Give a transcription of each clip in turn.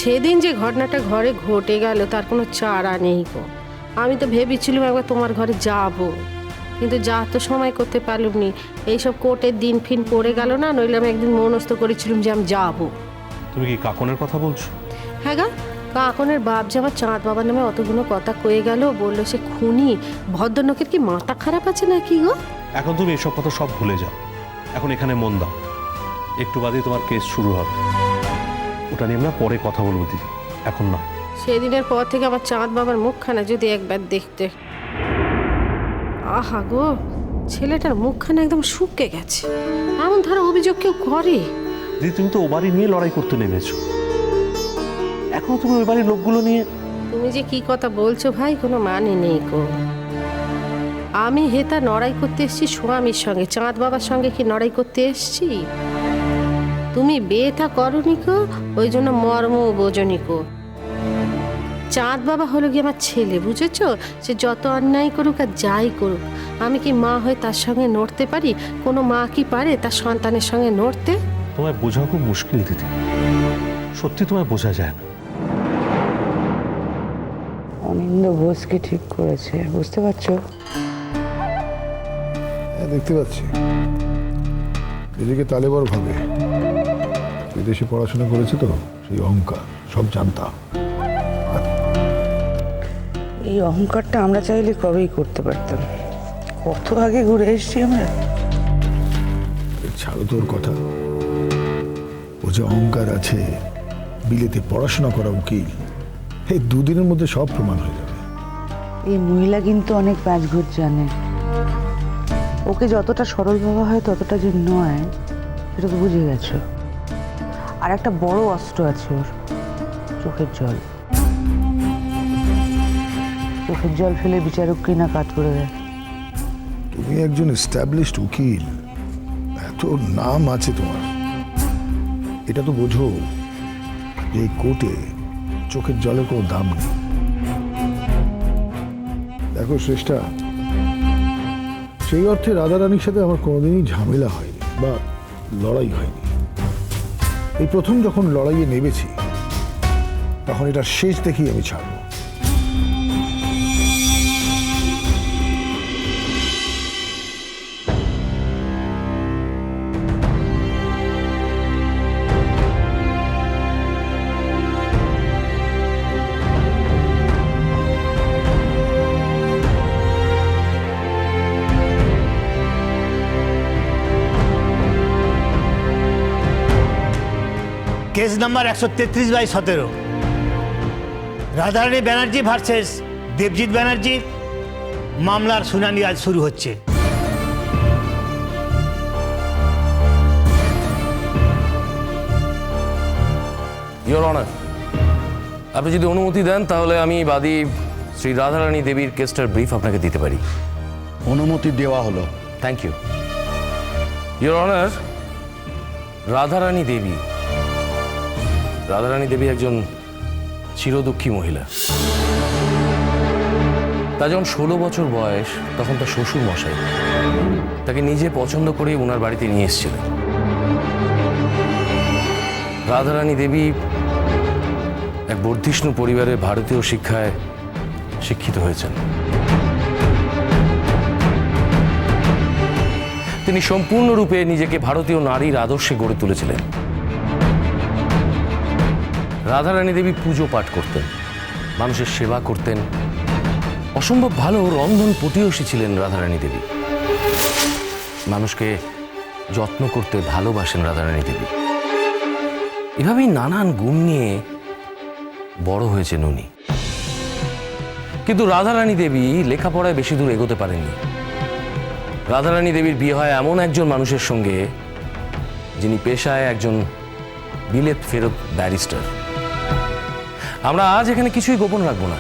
সেদিন যে ঘটনাটা ঘরে ঘটে গেল তার কোনো চারা নেই গো। আমি তো ভেবেছিলাম একবার তোমার ঘরে যাব, কিন্তু যা তো সময় করতে পারলাম নি। এইসব কোর্টের দিন ফিন পড়ে গেল না, নইলে আমি একদিন মনস্থ করেছিলাম যে আমি যাব। তুমি কি কাকনের কথা বলছো? হ্যাঁ গা, কাকনের বাপ যে আমার চাঁদ বাবার নামে অতগুলো কথা কয়ে গেল, বললো সে খুনি। ভদ্রলোকের কি মাথা খারাপ আছে নাকি গো? এখন তুমি এসব কথা সব ভুলে যাও, এখন এখানে মন দাও। একটু বাদে তোমার কেস শুরু হবে, ওটা নিয়ে আমরা পরে কথা বলবো দিদি, এখন নয়। সেদিনের পর থেকে আমার চাঁদ বাবার মুখখানা যদি একবার দেখতে, আহা গো, ছেলেটার মুখখানা একদম শুকিয়ে গেছে। এমন ধরো অভিযোগ কেউ করে? দিদি তুমি তো ও বাড়ি নিয়ে লড়াই করতে নেমেছো, এখন তুমি ওই বাড়ির লোকগুলো নিয়ে। তুমি যে কি কথা বলছো ভাই, কোনো মানে নেই গো। আমি হেতা লড়াই করতে এসছি স্বামীর সঙ্গে, চাঁদ বাবার সঙ্গে কি লড়াই করতে এসছি? তুমি বিয়েটা করনি কো, ওই জন্য মর্ম বোঝনি কো। চাঁদ বাবা হলো কি আমার ছেলে, বুঝেছো? সে যত অন্যায় করুক আর যাই করুক, আমি কি মা হয়ে তার সঙ্গে নড়তে পারি? কোনো মা কি পারে তার সন্তানের সঙ্গে নড়তে? তোমায় বোঝা খুব মুশকিল দিদি, সত্যি তোমায় বোঝা যায় না। অনিন্দ ঘোষকে ঠিক করেছে, বুঝতে পারছো? হ্যাঁ, দেখতে পাচ্ছি। নিজেকে তালেবর ভাবে, বিদেশে পড়াশোনা করেছে তো, সেই অহংকার সব জানতাম। এই অহংকারটা আমরা চাইলে কবেই করতে পারতাম, কত আগে ঘুরে এসেছি আমরা। ছাড়ো তোর কথা, ও যে অহংকার আছে, বিলেতে পড়াশোনা করা উকিল, এই দুদিনের মধ্যে সব প্রমাণ হয়ে যাবে। এই মহিলা কিন্তু অনেক প্যাঁচঘুর জানে, ওকে যতটা সরল ভাবা হয় ততটা যে নয় সেটা তো বুঝে গেছো। আর একটা বড় অস্ত্র আছে ওর, চোখের জল। চোখের জল ফেলে বিচারক কিনা কাজ করে দেয়। তুমি একজন এস্টাবলিশড উকিল, এত নাম আছে তোমার, এটা তো বোঝো যে এই কোর্টে চোখের জলের কোনো দাম নেই। দেখো শ্রেষ্ঠা, সেই অর্থে রাধারানীর সাথে আমার কোনোদিনই ঝামেলা হয়নি বা লড়াই হয়নি। এই প্রথম যখন লড়াইয়ে নেমেছি, তখন এটা শেষ দেখেই আমি ছাড়বো। Case number 133/17, Radharani Banerjee versus Debjit Banerjee. মামলার শুনানি আজ শুরু হচ্ছে। ইওর অনার, আপনি যদি অনুমতি দেন তাহলে আমি বাদী শ্রী রাধারানী দেবীর কেসটার ব্রিফ আপনাকে দিতে পারি। অনুমতি দেওয়া হলো। Thank you your honour. Radharani Debi একজন চিরদুঃখী মহিলা। তার যখন 16 বছর বয়স, তখন তার শ্বশুর মশাই তাকে নিজে পছন্দ করে ওনার বাড়িতে নিয়ে এসেছিলেন। রাধারানী দেবী এক বর্ধিষ্ণু পরিবারে ভারতীয় শিক্ষায় শিক্ষিত হয়েছেন। তিনি সম্পূর্ণরূপে নিজেকে ভারতীয় নারীর আদর্শে গড়ে তুলেছিলেন। রাধারানী দেবী পুজো পাঠ করতেন, মানুষের সেবা করতেন, অসম্ভব ভালো রন্ধন পটীয়সী ছিলেন রাধারানী দেবী। মানুষকে যত্ন করতে ভালোবাসেন রাধারানী দেবী। এভাবেই নানান গুণ নিয়ে বড় হয়েছেন উনি। কিন্তু রাধারানী দেবী লেখাপড়ায় বেশি দূর এগোতে পারেননি। রাধারানী দেবীর বিয়ে হয় এমন একজন মানুষের সঙ্গে যিনি পেশায় একজন বিলেত ফেরত ব্যারিস্টার। আমরা আজ এখানে কিছুই গোপন রাখবো না।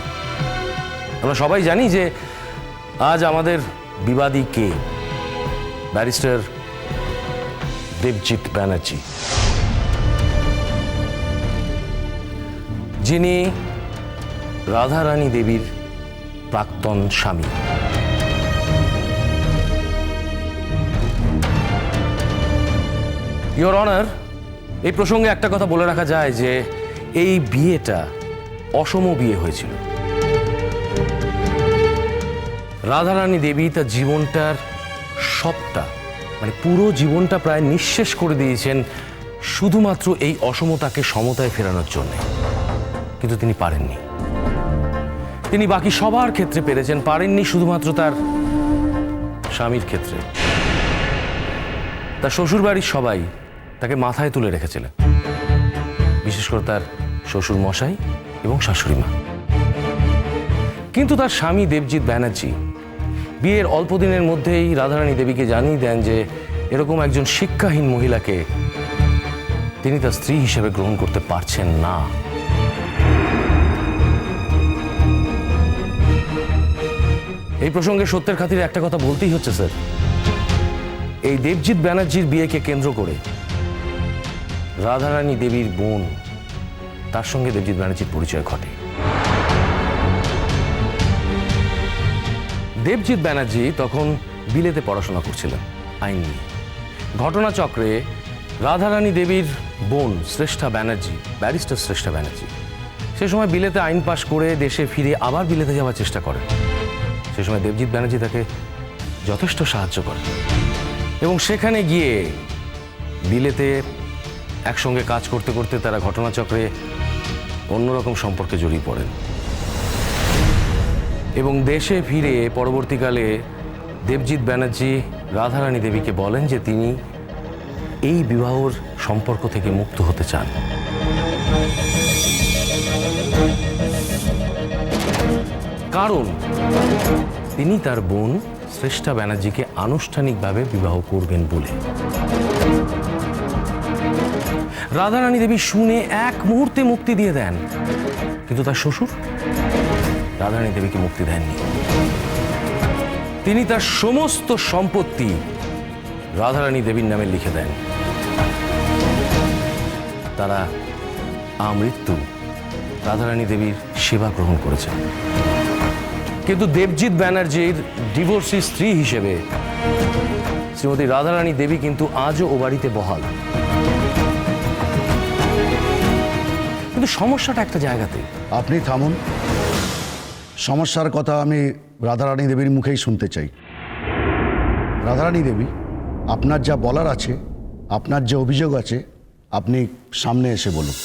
আমরা সবাই জানি যে আজ আমাদের বিবাদী কে, ব্যারিস্টার দেবজিৎ ব্যানার্জি, যিনি রাধারানী দেবীর প্রাক্তন স্বামী। ইওর অনার, এই প্রসঙ্গে একটা কথা বলে রাখা যায় যে এই বিয়েটা অসম বিয়ে হয়েছিল। রাধারানী দেবী তার জীবনটার সবটা, মানে পুরো জীবনটা প্রায় নিঃশেষ করে দিয়েছেন শুধুমাত্র এই অসমতাকে সমতায় ফেরানোর জন্য। কিন্তু তিনি পারেননি। তিনি বাকি সবার ক্ষেত্রে পেরেছেন, পারেননি শুধুমাত্র তার স্বামীর ক্ষেত্রে। তার শ্বশুরবাড়ির সবাই তাকে মাথায় তুলে রেখেছিলেন, বিশেষ করে তার শ্বশুর মশাই এবং শাশুড়ি মা। কিন্তু তার স্বামী দেবজিৎ ব্যানার্জি বিয়ের অল্প দিনের মধ্যেই রাধারানী দেবীকে জানিয়ে দেন যে এরকম একজন শিক্ষাহীন মহিলাকে তিনি তার স্ত্রী হিসেবে গ্রহণ করতে পারছেন না। এই প্রসঙ্গে সত্যের খাতিরে একটা কথা বলতেই হচ্ছে স্যার, এই দেবজিৎ ব্যানার্জির বিয়েকে কেন্দ্র করে রাধারানী দেবীর বোন, তার সঙ্গে দেবজিৎ ব্যানার্জির পরিচয় ঘটে। দেবজিৎ ব্যানার্জি তখন বিলেতে পড়াশোনা করছিলেন আইন নিয়ে। ঘটনাচক্রে রাধারানী দেবীর বোন শ্রেষ্ঠা ব্যানার্জি, ব্যারিস্টার শ্রেষ্ঠা ব্যানার্জি, সে সময় বিলেতে আইন পাশ করে দেশে ফিরে আবার বিলেতে যাওয়ার চেষ্টা করেন। সে সময় দেবজিৎ ব্যানার্জি তাকে যথেষ্ট সাহায্য করেন এবং সেখানে গিয়ে বিলেতে একসঙ্গে কাজ করতে করতে তারা ঘটনাচক্রে অন্যরকম সম্পর্কে জড়িয়ে পড়েন এবং দেশে ফিরে পরবর্তীকালে দেবজিৎ ব্যানার্জি রাধারানী দেবীকে বলেন যে তিনি এই বিবাহর সম্পর্ক থেকে মুক্ত হতে চান। কারণ তিনি তার বোন শ্রেষ্ঠা ব্যানার্জিকে আনুষ্ঠানিকভাবে বিবাহ করবেন বলে। রাধারানী দেবী শুনে এক মুহূর্তে মুক্তি দিয়ে দেন, কিন্তু তার শ্বশুর রাধারানী দেবীকে মুক্তি দেননি। তিনি তার সমস্ত সম্পত্তি রাধারানী দেবীর নামে লিখে দেন। তারা আমৃত্যু রাধারানী দেবীর সেবা গ্রহণ করেছেন। কিন্তু দেবজিৎ ব্যানার্জির ডিভোর্সি স্ত্রী হিসেবে শ্রীমতী রাধারানী দেবী কিন্তু আজও ও বাড়িতে বহাল। কিন্তু সমস্যাটা একটা জায়গাতে। আপনি থামুন, সমস্যার কথা আমি রাধারানী দেবীর মুখেই শুনতে চাই। রাধারানী দেবী, আপনার যা বলার আছে, আপনার যে অভিযোগ আছে, আপনি সামনে এসে বলুন।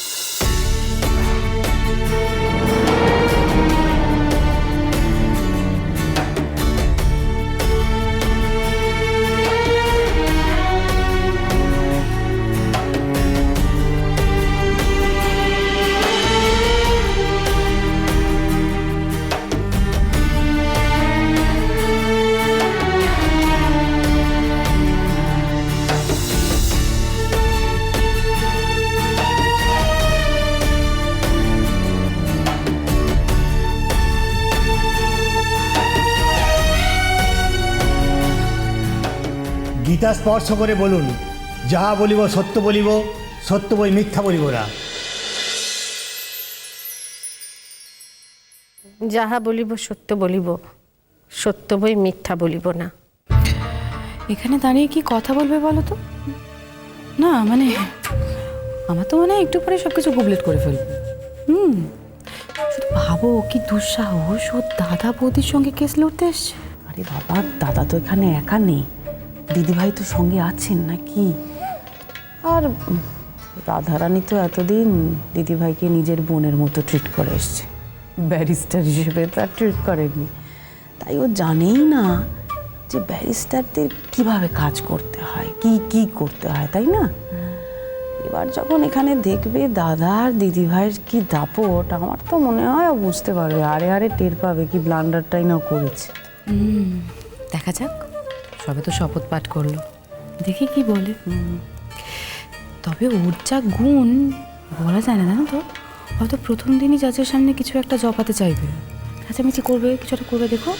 গীতা স্পর্শ করে বলুন, যাহা বলিব সত্য বলিব, সত্য বই মিথ্যা বলিব না। যাহা বলিব সত্য বলিব, সত্য বই মিথ্যা বলিব না। এখানে দাঁড়িয়ে কি কথা বলবে বলো তো? না মানে আমার তো মনে হয় একটু পরে সব কিছু কমপ্লিট করে ফেলবো। শুধু ভাবো কি দুঃসাহস, ও দাদা বৌদির সঙ্গে কেস লড়তে এসছে। আরে বাবা, দাদা তো এখানে একা নেই, দিদিভাই তো সঙ্গে আছেন নাকি। আর রাধারানী তো এতদিন দিদিভাইকে নিজের বোনের মতো ট্রিট করে এসছে, ব্যারিস্টার হিসেবে তো আর ট্রিট করেনি। তাই ও জানেই না যে ব্যারিস্টারদের কিভাবে কাজ করতে হয়, কি কি করতে হয়, তাই না? এবার যখন এখানে দেখবে দাদা আর দিদিভাইয়ের কি দাপট, আমার তো মনে হয় ও বুঝতে পারবে, আরে আরে টের পাবে কি ব্লান্ডারটাই না করেছে। দেখা যাক, সবে তো শপথ পাঠ করলো, দেখি কি বলে। তবে ওর যা গুণ বলা যায় না, জানো তো। হয়তো প্রথম দিনই জাজের সামনে কিছু একটা জপাতে চাইবে, চেঁচামেচি করবে, কিছু একটা করবে, দেখো।